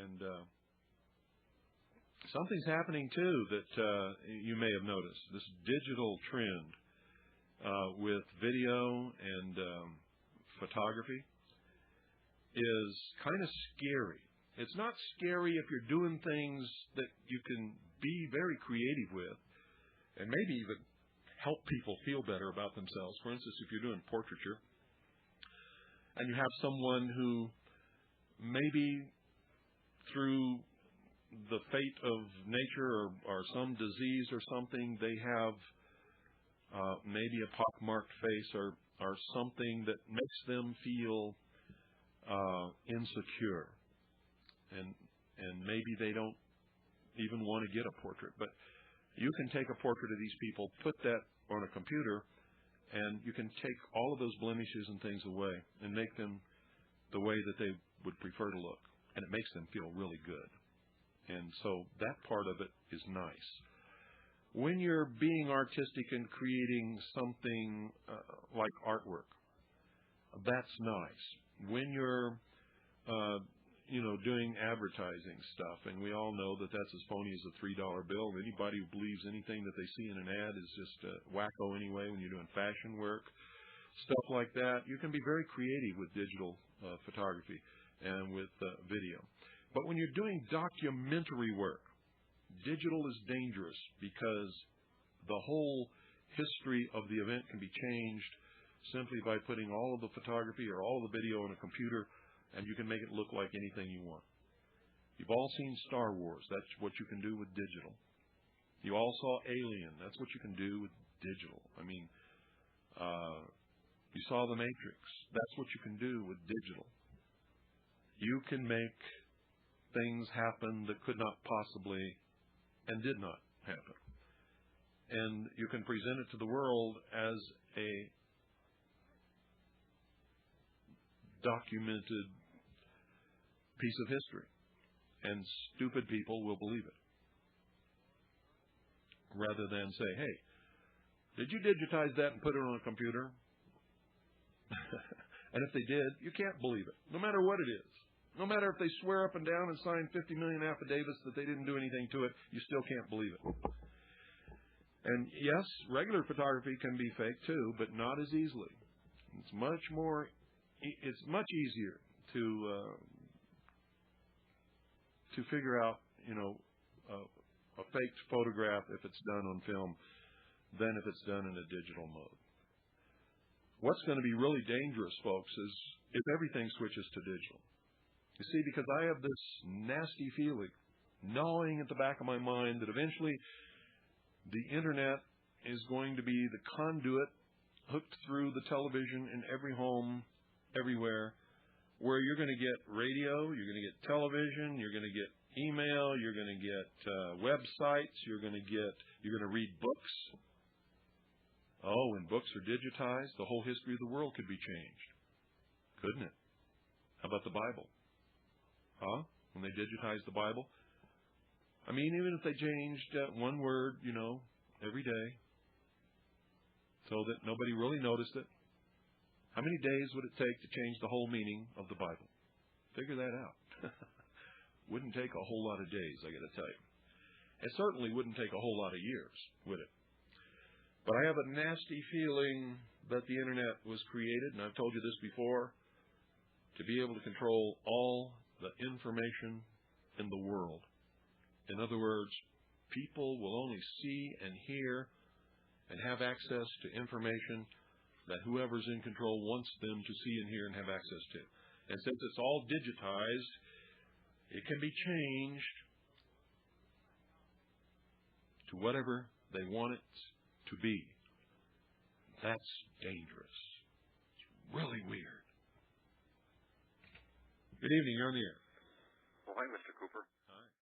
And something's happening, too, that you may have noticed. This digital trend with video and photography is kind of scary. It's not scary if you're doing things that you can be very creative with and maybe even help people feel better about themselves. For instance, if you're doing portraiture and you have someone who maybe through the fate of nature or some disease or something, they have maybe a pockmarked face or something that makes them feel insecure. And maybe they don't even want to get a portrait. But you can take a portrait of these people, put that on a computer, and you can take all of those blemishes and things away and make them the way that they would prefer to look. And it makes them feel really good. And so that part of it is nice. When you're being artistic and creating something like artwork, that's nice. When you're doing advertising stuff, and we all know that that's as phony as a $3 bill. Anybody who believes anything that they see in an ad is just wacko anyway. When you're doing fashion work, stuff like that, you can be very creative with digital photography and with video. But when you're doing documentary work, digital is dangerous because the whole history of the event can be changed simply by putting all of the photography or all of the video on a computer, and you can make it look like anything you want. You've all seen Star Wars. That's what you can do with digital. You all saw Alien. That's what you can do with digital. I mean, you saw The Matrix. That's what you can do with digital. You can make things happen that could not possibly and did not happen. And you can present it to the world as a documented piece of history, and stupid people will believe it rather than say, hey, did you digitize that and put it on a computer? And if they did, you can't believe it, no matter what it is. No matter if they swear up and down and sign 50 million affidavits that they didn't do anything to it, you still can't believe it. And yes, regular photography can be fake too, but not as easily. It's much easier to figure out, a faked photograph if it's done on film than if it's done in a digital mode. What's going to be really dangerous, folks, is if everything switches to digital. You see, because I have this nasty feeling gnawing at the back of my mind that eventually the Internet is going to be the conduit hooked through the television in every home, everywhere, where you're going to get radio, you're going to get television, you're going to get email, you're going to get websites, you're going to read books. Oh, when books are digitized, the whole history of the world could be changed, couldn't it? How about the Bible? Huh? When they digitized the Bible? I mean, even if they changed one word, every day, so that nobody really noticed it, how many days would it take to change the whole meaning of the Bible? Figure that out. Wouldn't take a whole lot of days, I got to tell you. It certainly wouldn't take a whole lot of years, would it? But I have a nasty feeling that the Internet was created, and I've told you this before, to be able to control all the information in the world. In other words, people will only see and hear and have access to information that whoever's in control wants them to see and hear and have access to. And since it's all digitized, it can be changed to whatever they want it to be. That's dangerous. It's really weird. Good evening. You're on the air. Well, hi, Mr. Cooper.